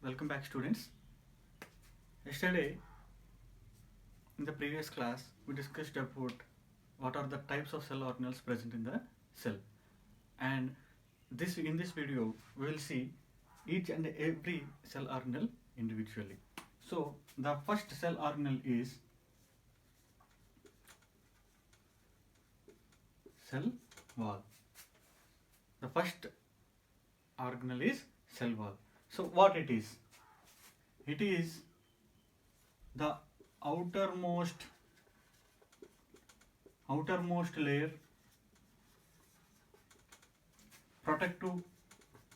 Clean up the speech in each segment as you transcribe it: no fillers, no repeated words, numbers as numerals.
Welcome back, students. Yesterday, in the previous class, we discussed about what are the types of cell organelles present in the cell, and in this video we will see each and every cell organelle individually. So the first cell organelle is cell wall. The first organelle is cell wall. So what it is? It is the outermost layer, protective,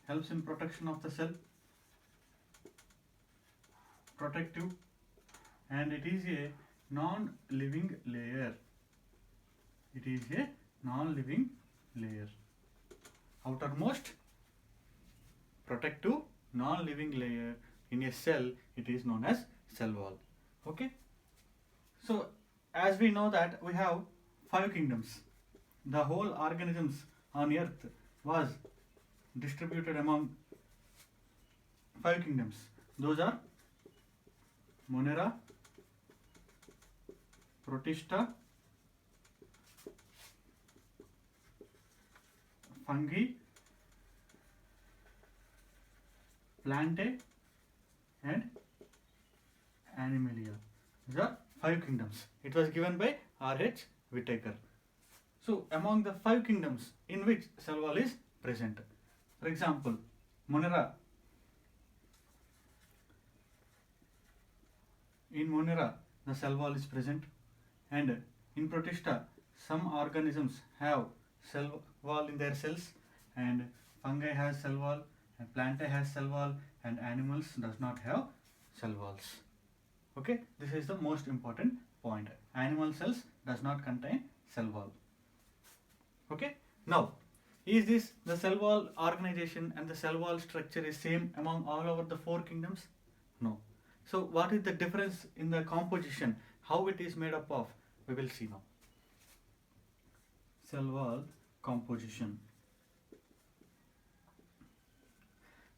helps in protection of the cell, protective, and it is a non-living layer. It is a non-living layer. Outermost protective non-living layer in a cell, it is known as cell wall. Okay, so as we know that we have 5 kingdoms. The whole organisms on earth was distributed among 5 kingdoms. Those are Monera, Protista, fungi, Plantae, and Animalia. These are 5 kingdoms. It was given by R.H. Whittaker. So among the 5 kingdoms, in which cell wall is present? For example, Monera. In Monera, the cell wall is present, and in Protista, some organisms have cell wall in their cells, and fungi has cell wall, and Plantae has cell wall, and animals does not have cell walls. Okay, this is the most important point. Animal cells does not contain cell wall. Okay, now is this the cell wall organization and the cell wall structure is same among all over the 4 kingdoms? No. So what is the difference in the composition? How it is made up of? We will see now. Cell wall composition.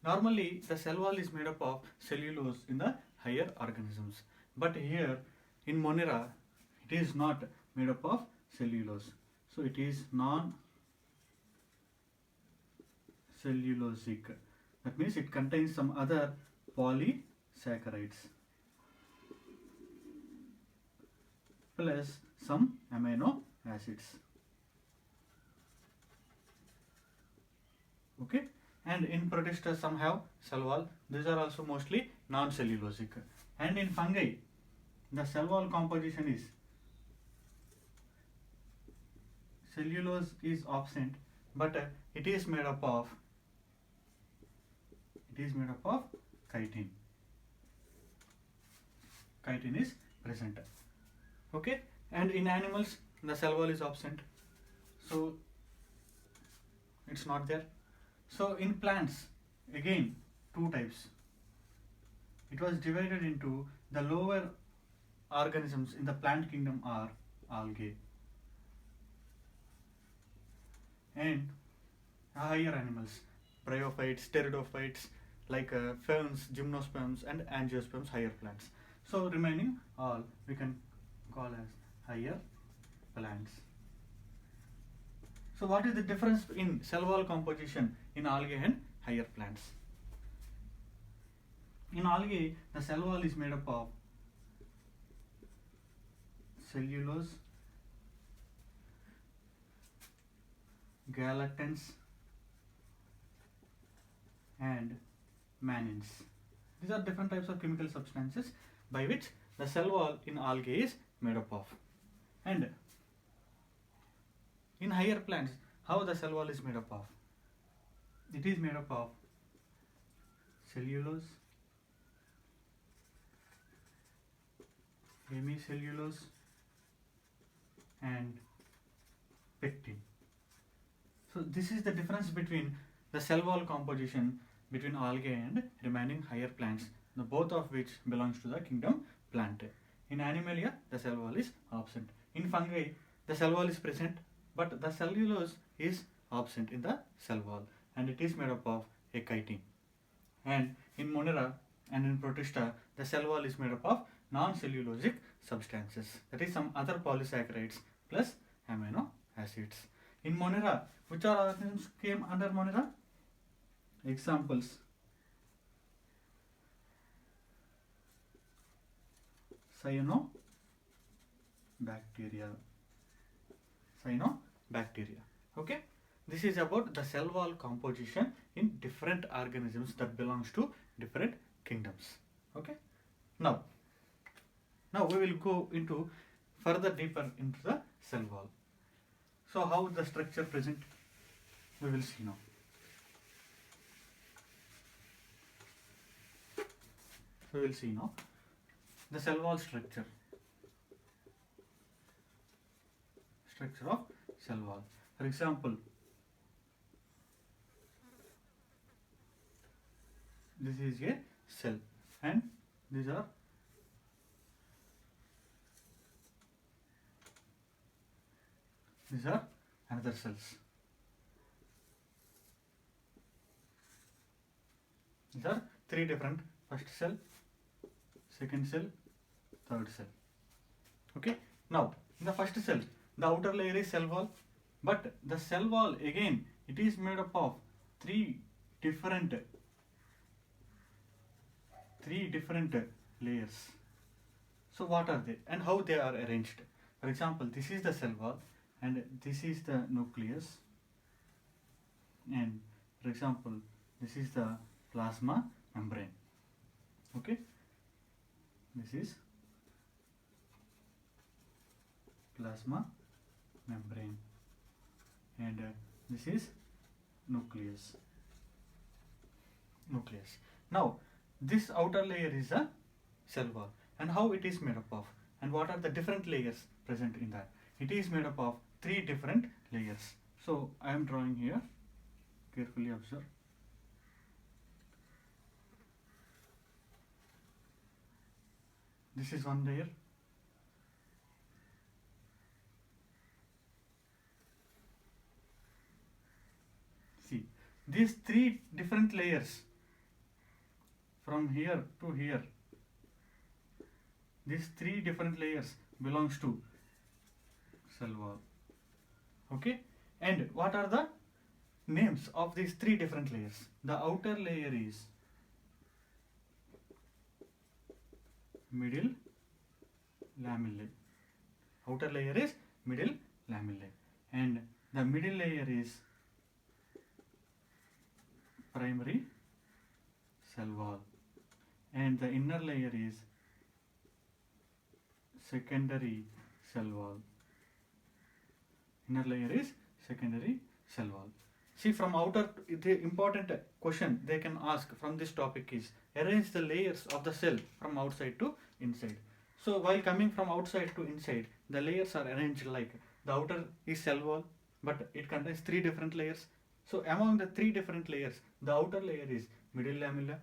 Normally the cell wall is made up of cellulose in the higher organisms, but here in Monera it is not made up of cellulose, so it is non-cellulosic. That means it contains some other polysaccharides plus some amino acids. Okay, and in Protista some have cell wall. These are also mostly non-cellulosic. And in fungi, the cell wall composition is cellulose is absent, but it is made up of chitin. Chitin is present. Okay, and in animals the cell wall is absent, so it's not there. So in plants, again 2 types. It was divided into the lower organisms in the plant kingdom are algae, and higher animals, bryophytes, pteridophytes, like ferns, gymnosperms, and angiosperms, higher plants. So remaining all we can call as higher plants. So what is the difference in cell wall composition in algae and higher plants? In algae, the cell wall is made up of cellulose, galactans, and mannins. These are different types of chemical substances by which the cell wall in algae is made up of. And in higher plants, how the cell wall is made up of? It is made up of cellulose, hemicellulose, and pectin. So this is the difference between the cell wall composition between algae and remaining higher plants, both of which belongs to the kingdom Plantae. In Animalia, the cell wall is absent. In fungi, the cell wall is present, but the cellulose is absent in the cell wall, and it is made up of a chitin. And in Monera, and in Protista, the cell wall is made up of non-cellulosic substances, that is some other polysaccharides plus amino acids. In Monera, which are organisms came under Monera? Examples: cyanobacteria. Okay, this is about the cell wall composition in different organisms that belongs to different kingdoms. Okay, now we will go into further deeper into the cell wall. So how the structure present, we will see now. We will see now the cell wall structure of cell wall. For example, this is a cell and these are another cells. These are three different: first cell, second cell, third cell. Okay, now in the first cell, the outer layer is cell wall, but the cell wall again, it is made up of three different layers. So what are they and how they are arranged? For example, this is the cell wall and this is the nucleus, and for example, this is the plasma membrane. Okay, this is plasma membrane and this is nucleus. Now this outer layer is a cell wall, and how it is made up of, and what are the different layers present in that? It is made up of three different layers. So I am drawing here, carefully observe. This is one layer. See, these three different layers from here to here, these three different layers belongs to cell wall. Okay, and what are the names of these three different layers? The outer layer is middle lamellae. Outer layer is middle lamellae, and the middle layer is primary cell wall, and the inner layer is secondary cell wall. Inner layer is secondary cell wall. See, from outer, the important question they can ask from this topic is arrange the layers of the cell from outside to inside. So while coming from outside to inside, the layers are arranged like the outer is cell wall, but it contains three different layers. So among the three different layers, the outer layer is middle lamella,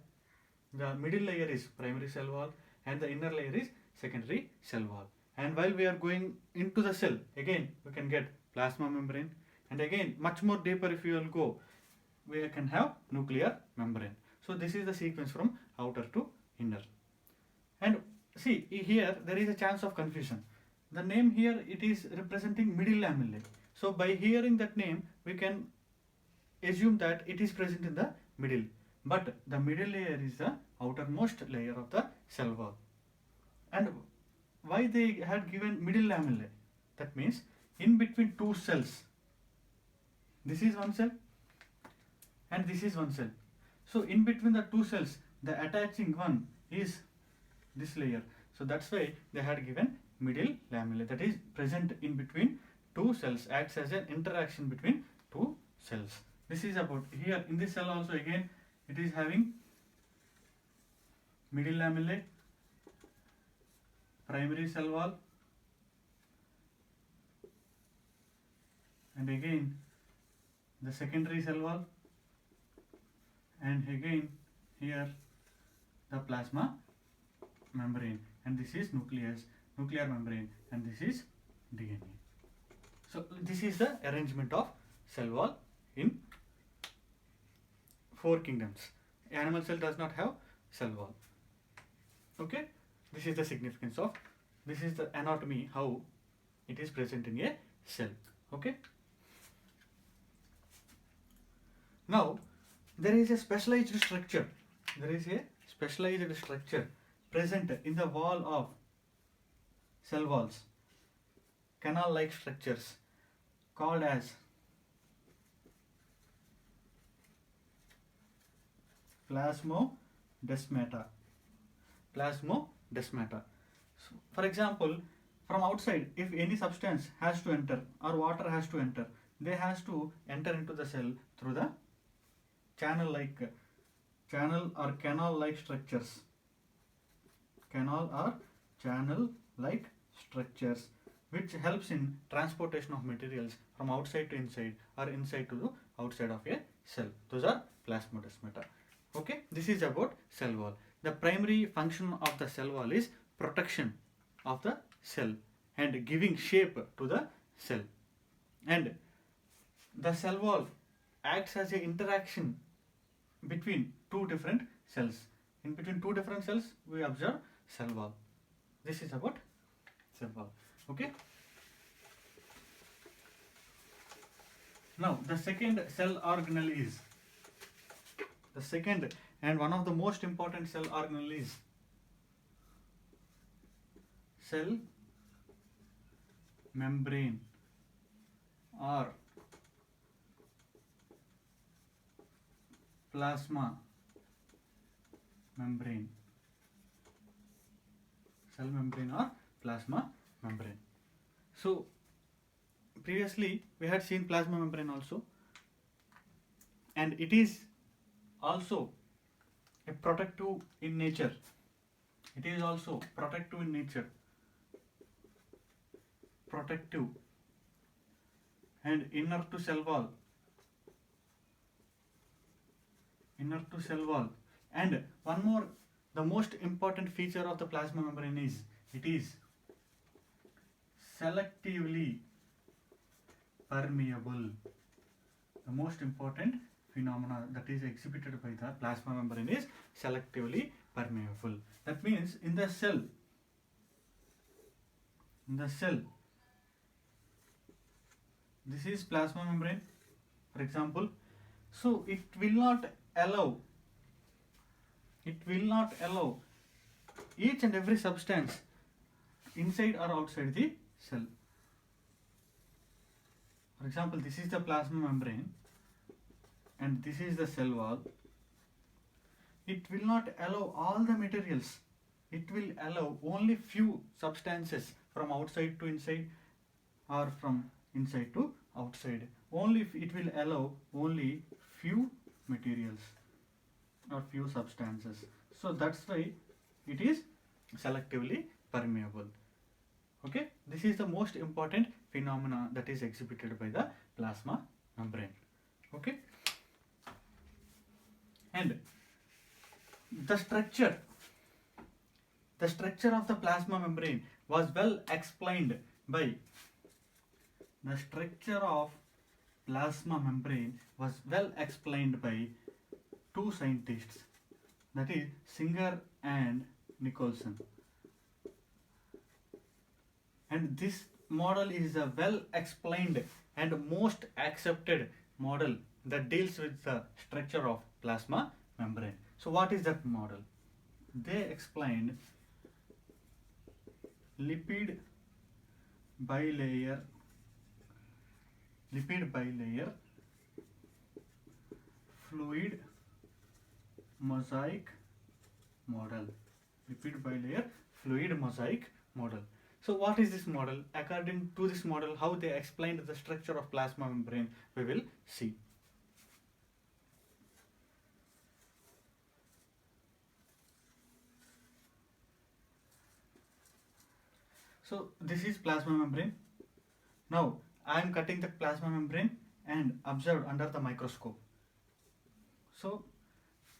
the middle layer is primary cell wall, and the inner layer is secondary cell wall. And while we are going into the cell, again we can get plasma membrane, and again much more deeper if you will go, we can have nuclear membrane. So this is the sequence from outer to inner. And see, here there is a chance of confusion. The name here, it is representing middle lamellae. So by hearing that name, we can assume that it is present in the middle. But the middle layer is the outermost layer of the cell wall. And why they had given middle lamellae? That means in between two cells, this is one cell and this is one cell. So in between the two cells, the attaching one is this layer. So that's why they had given middle lamellae, that is present in between two cells, acts as an interaction between two cells. This is about here in this cell also, again it is having middle lamellae, primary cell wall, and again the secondary cell wall, and again here the plasma membrane, and this is nuclear membrane, and this is DNA. So this is the arrangement of cell wall in four kingdoms. Animal cell does not have cell wall. Okay, this is the significance of, this is the anatomy, how it is present in a cell. Okay, now there is a specialized structure, there is a specialized structure present in the wall of cell walls, canal like structures called as plasmodesmata. Plasmodesmata. So, for example, from outside, if any substance has to enter or water has to enter, they has to enter into the cell through the channel or canal like structures. Canal or channel like structures, which helps in transportation of materials from outside to inside or inside to the outside of a cell. Those are plasmodesmata. Okay, this is about cell wall. The primary function of the cell wall is protection of the cell and giving shape to the cell. And the cell wall acts as an interaction between two different cells. In between two different cells, we observe cell wall. This is about cell wall. Okay. Now, the second cell organelle is, the second and one of the most important cell organelle is cell membrane or plasma membrane. Cell membrane or plasma membrane. So, previously we had seen plasma membrane also, and it is also a protective in nature. It is also protective in nature. Protective and inner to cell wall. Inner to cell wall. And one more, the most important feature of the plasma membrane is it is selectively permeable. The most important phenomena that is exhibited by the plasma membrane is selectively permeable. That means in the cell, this is plasma membrane, for example. So it will not allow each and every substance inside or outside the cell. For example, this is the plasma membrane and this is the cell wall. It will not allow all the materials. It will allow only few substances from outside to inside or from inside to outside. Only it will allow only few materials or few substances. So that's why it is selectively permeable. Okay, this is the most important phenomena that is exhibited by the plasma membrane. Okay, and the structure of the plasma membrane was well explained by two scientists, that is Singer and Nicholson. And this model is a well explained and most accepted model that deals with the structure of plasma membrane. So what is that model? They explained lipid bilayer fluid mosaic model. Lipid bilayer fluid mosaic model. So what is this model? According to this model, how they explained the structure of plasma membrane, we will see. So this is plasma membrane. Now I am cutting the plasma membrane and observed under the microscope. So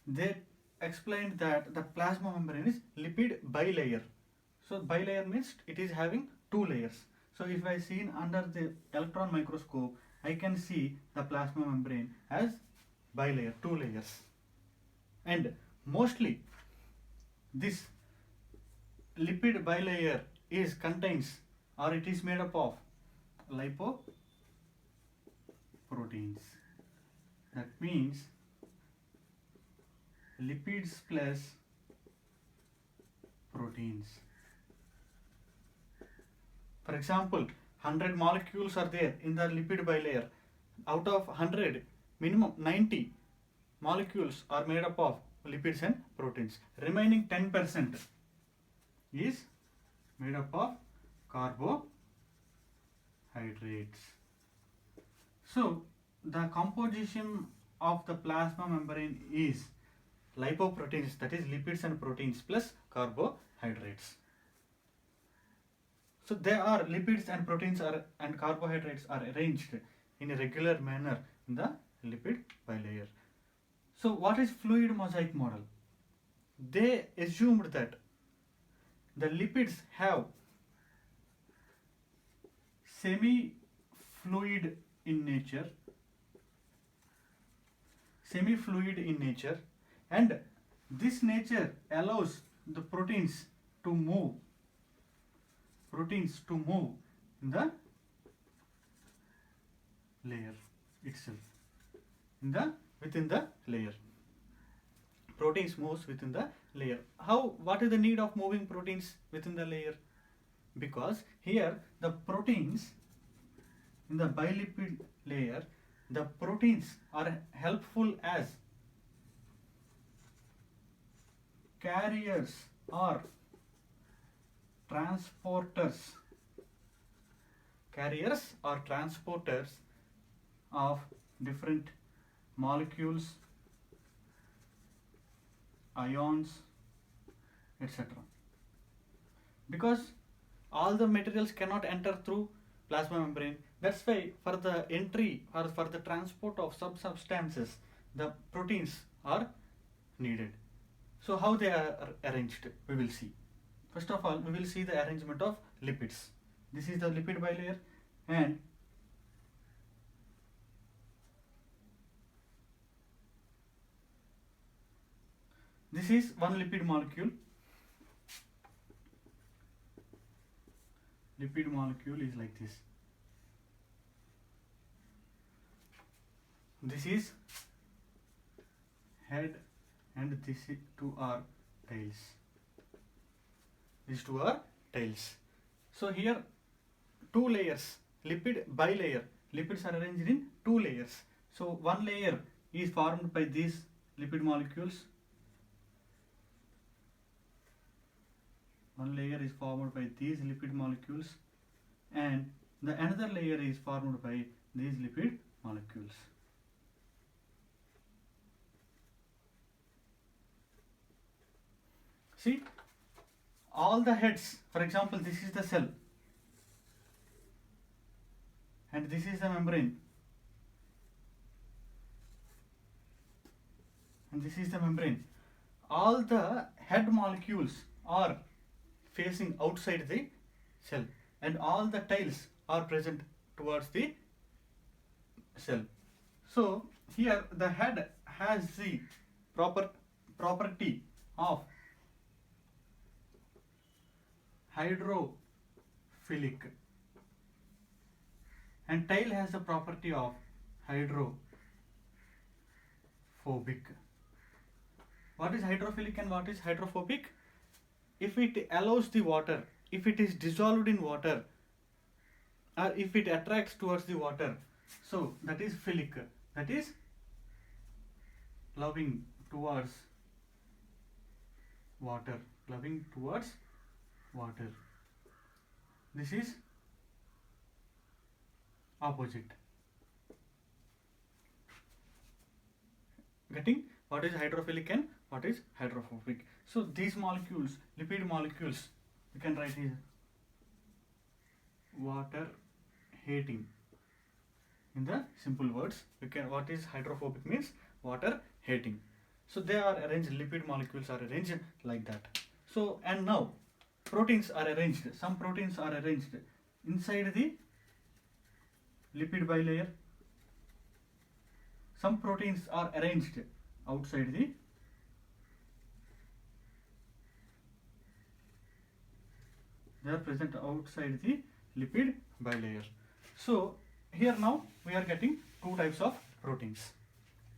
they explained that the plasma membrane is lipid bilayer. So bilayer means it is having two layers. So if I see under the electron microscope, I can see the plasma membrane as bilayer, two layers. And mostly this lipid bilayer is contains or it is made up of lipoproteins. That means lipids plus proteins. For example, 100 molecules are there in the lipid bilayer. Out of 100, minimum 90 molecules are made up of lipids and proteins. Remaining 10% is made up of carbohydrates. So the composition of the plasma membrane is lipoproteins, that is lipids and proteins plus carbohydrates. So there are lipids and proteins and carbohydrates are arranged in a regular manner in the lipid bilayer. So what is fluid mosaic model? They assumed that the lipids have semi-fluid in nature, and this nature allows the proteins to move in the layer itself, within the layer. Proteins moves within the layer. What is the need of moving proteins within the layer? Because here the proteins in the bilipid layer, the proteins are helpful as carriers or transporters of different molecules, ions, etc. Because all the materials cannot enter through plasma membrane, that's why for the entry or for the transport of substances, the proteins are needed. So how they are arranged, we will see. First of all, we will see the arrangement of lipids. This is the lipid bilayer, and this is one lipid molecule. Lipid molecule is like this. This is head and these two are tails. These two are tails. So here two layers, lipid bilayer. Lipids are arranged in two layers. So one layer is formed by these lipid molecules. One layer is formed by these lipid molecules, and the another layer is formed by these lipid molecules. See, all the heads, for example, this is the cell and this is the membrane, and this is the membrane. All the head molecules are facing outside the cell, and all the tails are present towards the cell. So here the head has the property of hydrophilic, and tail has the property of hydrophobic. What is hydrophilic and what is hydrophobic? If it allows the water, if it is dissolved in water, or if it attracts towards the water, so that is philic, that is loving towards water, This is opposite. Getting what is hydrophilic and what is hydrophobic? So these molecules, lipid molecules, we can write here water hating. In the simple words, what is hydrophobic means water hating. So they are arranged, lipid molecules are arranged like that. So, and now proteins are arranged. Some proteins are arranged inside the lipid bilayer. Some proteins are arranged outside the They are present outside the lipid bilayer. So here now we are getting two types of proteins.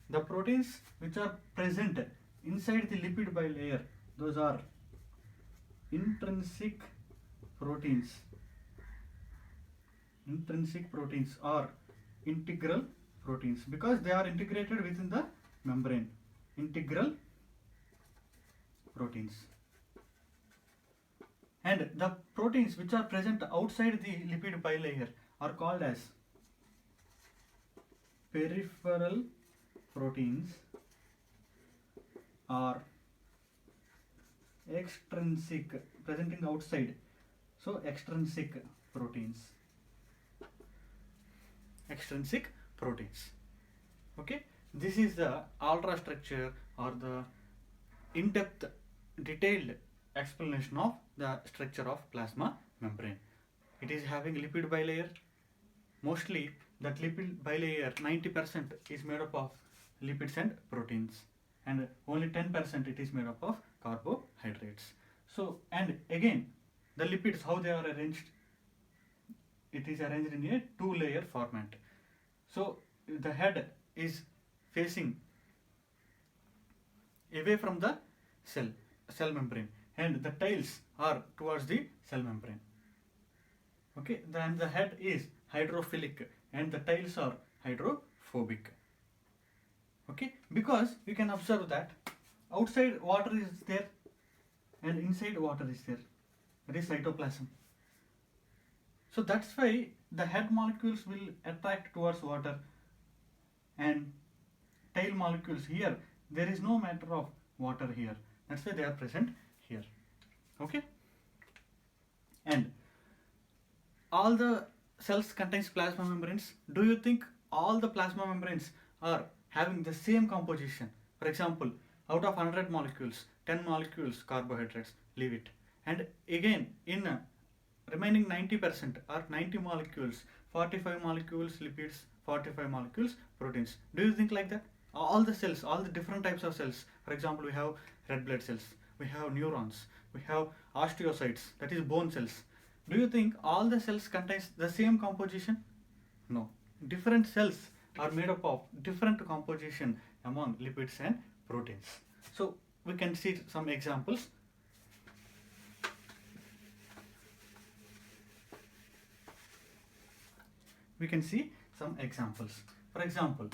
The proteins which are present inside the lipid bilayer, those are intrinsic proteins. Intrinsic proteins or integral proteins, because they are integrated within the membrane. Integral proteins. And the proteins which are present outside the lipid bilayer are called as peripheral proteins or extrinsic, presenting outside, so extrinsic proteins. Extrinsic proteins. Okay, this is the ultra structure or the in-depth detailed explanation of the structure of plasma membrane. It is having lipid bilayer. Mostly that lipid bilayer 90% is made up of lipids and proteins, and only 10% it is made up of carbohydrates. So, and again the lipids, how they are arranged, it is arranged in a two-layer format. So the head is facing away from the cell membrane, and the tails are towards the cell membrane. Okay, then the head is hydrophilic and the tails are hydrophobic. Okay, because we can observe that outside water is there and inside water is there. That is cytoplasm. So that's why the head molecules will attract towards water, and tail molecules, here there is no matter of water here. That's why they are present here. Okay, and all the cells contains plasma membranes. Do you think all the plasma membranes are having the same composition? For example, out of 100 molecules, 10 molecules carbohydrates, leave it. And again, in remaining 90% or 90 molecules, 45 molecules lipids, 45 molecules proteins. Do you think like that? All the cells, all the different types of cells. For example, we have red blood cells, we have neurons, we have osteocytes, that is bone cells. Do you think all the cells contains the same composition? No. Different cells are made up of different composition among lipids and proteins. So we can see some examples. We can see some examples. For example,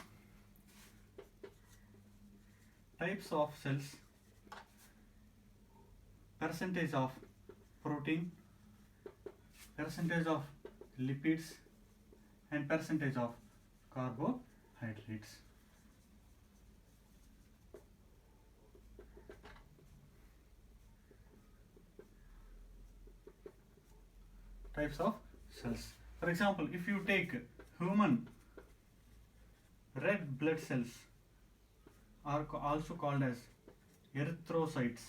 types of cells, percentage of protein, percentage of lipids, and percentage of carbohydrates. Types of cells. For example, if you take human red blood cells, are also called as erythrocytes.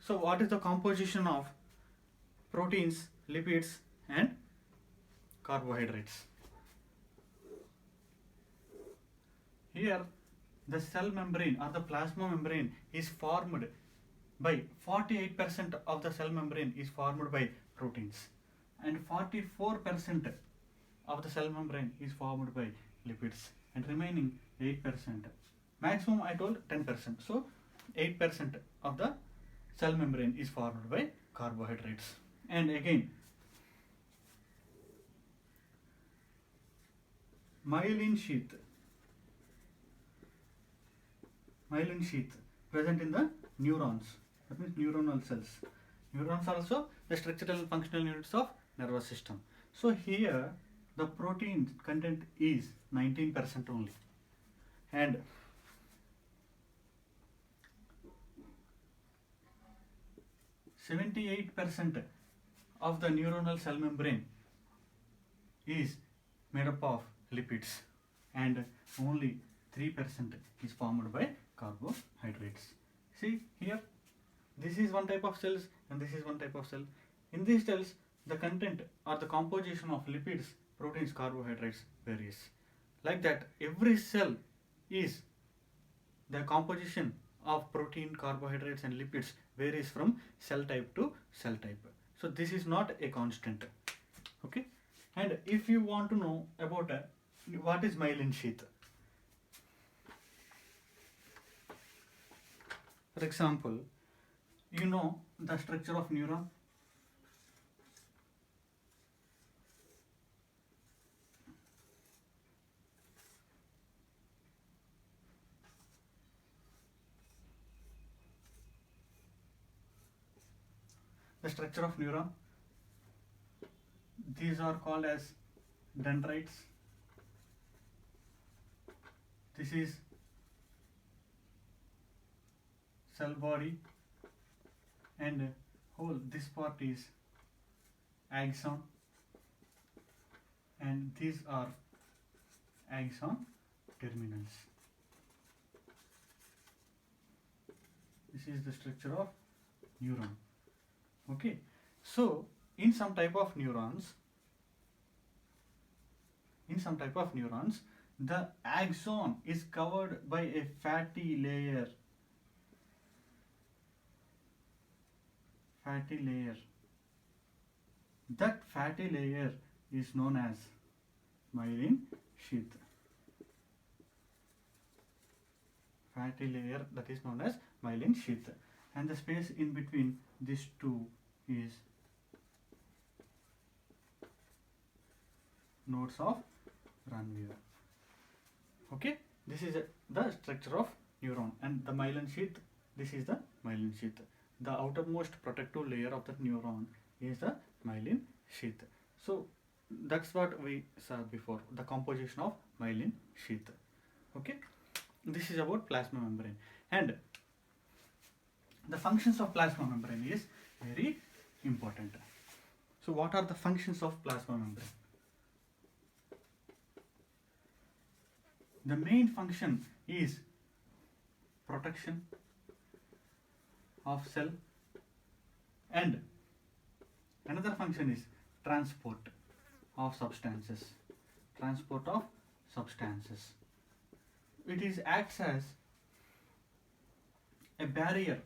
So what is the composition of proteins, lipids, and carbohydrates? Here the cell membrane or the plasma membrane is formed by 48% of the cell membrane is formed by proteins, and 44% of the cell membrane is formed by lipids, and remaining 8%. Maximum I told 10%. So 8% of the cell membrane is formed by carbohydrates. And again, myelin sheath present in the neurons. That means neuronal cells. Neurons are also the structural and functional units of nervous system. So here the protein content is 19% only, and %78 of the neuronal cell membrane is made up of lipids, and only 3% is formed by carbohydrates. See here, this is one type of cells and this is one type of cell. In these cells, the content or the composition of lipids, proteins, carbohydrates varies. Like that, every cell is, the composition of protein, carbohydrates and lipids varies from cell type to cell type. So this is not a constant. Okay. And if you want to know about what is myelin sheath, for example, you know the structure of neuron. The structure of neuron, these are called as dendrites. This is cell body, and whole this part is axon, and these are axon terminals. This is the structure of neuron. Okay, so in some type of neurons, the axon is covered by a fatty layer. That fatty layer is known as myelin sheath. Fatty layer that is known as myelin sheath, and the space in between these two is nodes of Ranvier. Okay, this is the structure of neuron, and the myelin sheath, this is the myelin sheath. The outermost protective layer of the neuron is the myelin sheath. So that's what we saw before, the composition of myelin sheath. Okay, this is about plasma membrane, and the functions of plasma membrane is very important. So what are the functions of plasma membrane? The main function is protection of cell, and another function is transport of substances. It acts as a barrier,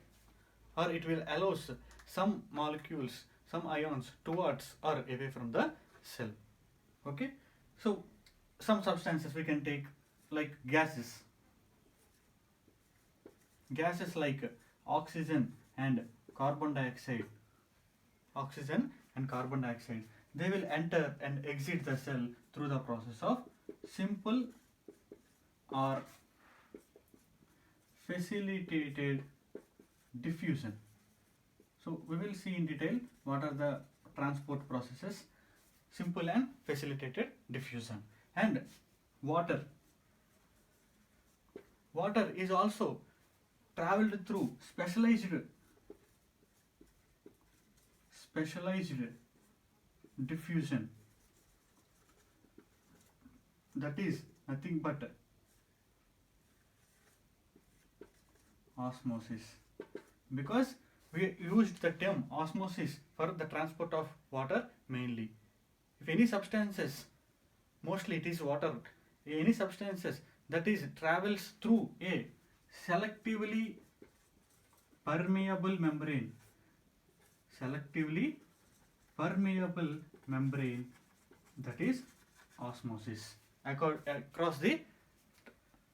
or it will allow some molecules, some ions towards or away from the cell. Okay, so some substances we can take, like gases like oxygen and carbon dioxide, they will enter and exit the cell through the process of simple or facilitated diffusion. So we will see in detail what are the transport processes: simple and facilitated diffusion. And water is also traveled through specialized diffusion, that is nothing but osmosis, because we used the term osmosis for the transport of water mainly. If any substances, mostly it is water, any substances that is travels through a selectively permeable membrane, that is osmosis, across the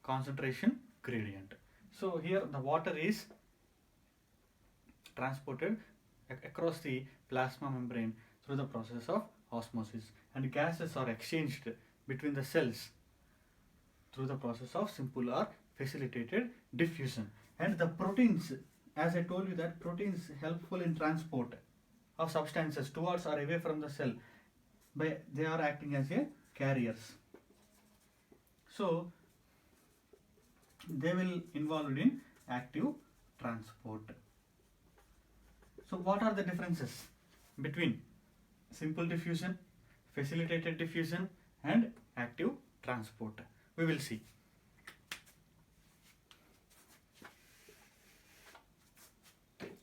concentration gradient. So here the water is transported across the plasma membrane through the process of osmosis, and gases are exchanged between the cells through the process of simple or facilitated diffusion. And the proteins, as I told you, that proteins helpful in transport of substances towards or away from the cell, by they are acting as a carriers. So they will involved in active transport. So what are the differences between simple diffusion, facilitated diffusion and active transport? We will see.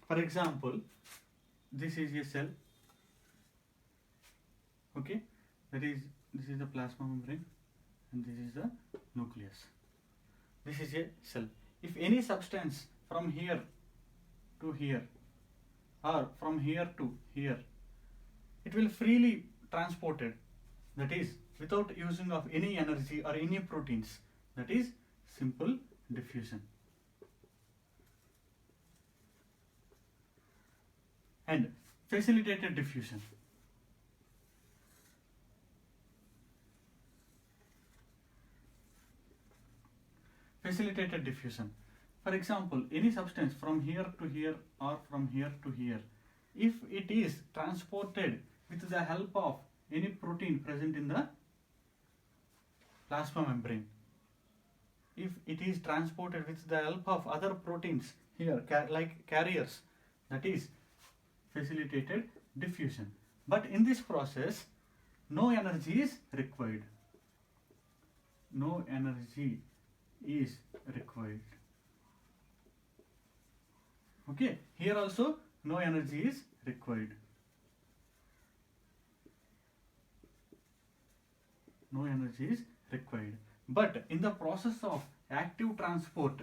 For example, this is a cell. Okay, this is the plasma membrane, and this is the nucleus. This is a cell. If any substance from here to here or from here to here, it will freely transported, that is without using of any energy or any proteins, that is simple diffusion. And facilitated diffusion. Facilitated diffusion. For example, any substance from here to here or from here to here, if it is transported with the help of any protein present in the plasma membrane, if it is transported with the help of other proteins here like carriers, that is facilitated diffusion. But in this process, no energy is required. No energy is required. Okay, here also no energy is required. No energy is required. But in the process of active transport,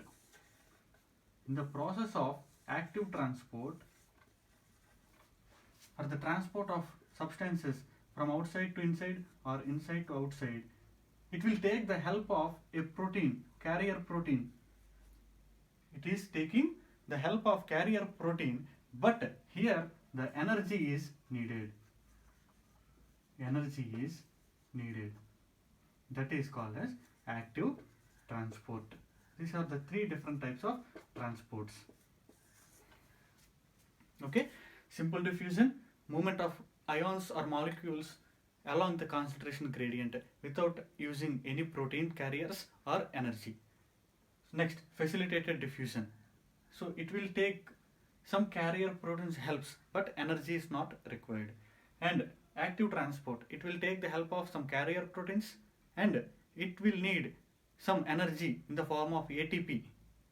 or the transport of substances from outside to inside or inside to outside, it will take the help of a protein, carrier protein. It is taking the help of carrier protein, but here the energy is needed. Energy is needed. That is called as active transport. These are the three different types of transports. Okay, simple diffusion, movement of ions or molecules along the concentration gradient without using any protein carriers or energy. Next, facilitated diffusion. So it will take some carrier proteins helps, but energy is not required. And active transport, it will take the help of some carrier proteins and it will need some energy in the form of ATP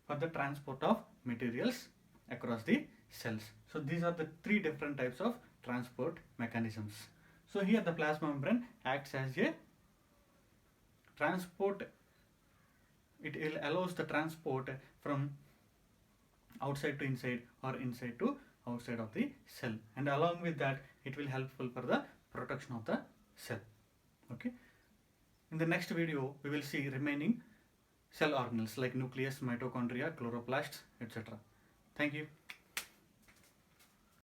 for the transport of materials across the cells. So these are the three different types of transport mechanisms. So here the plasma membrane acts as a transport. It allows the transport from outside to inside or inside to outside of the cell, and along with that it will helpful for the protection of the cell. Okay. In the next video we will see remaining cell organelles like nucleus, mitochondria, chloroplasts, etc. Thank you.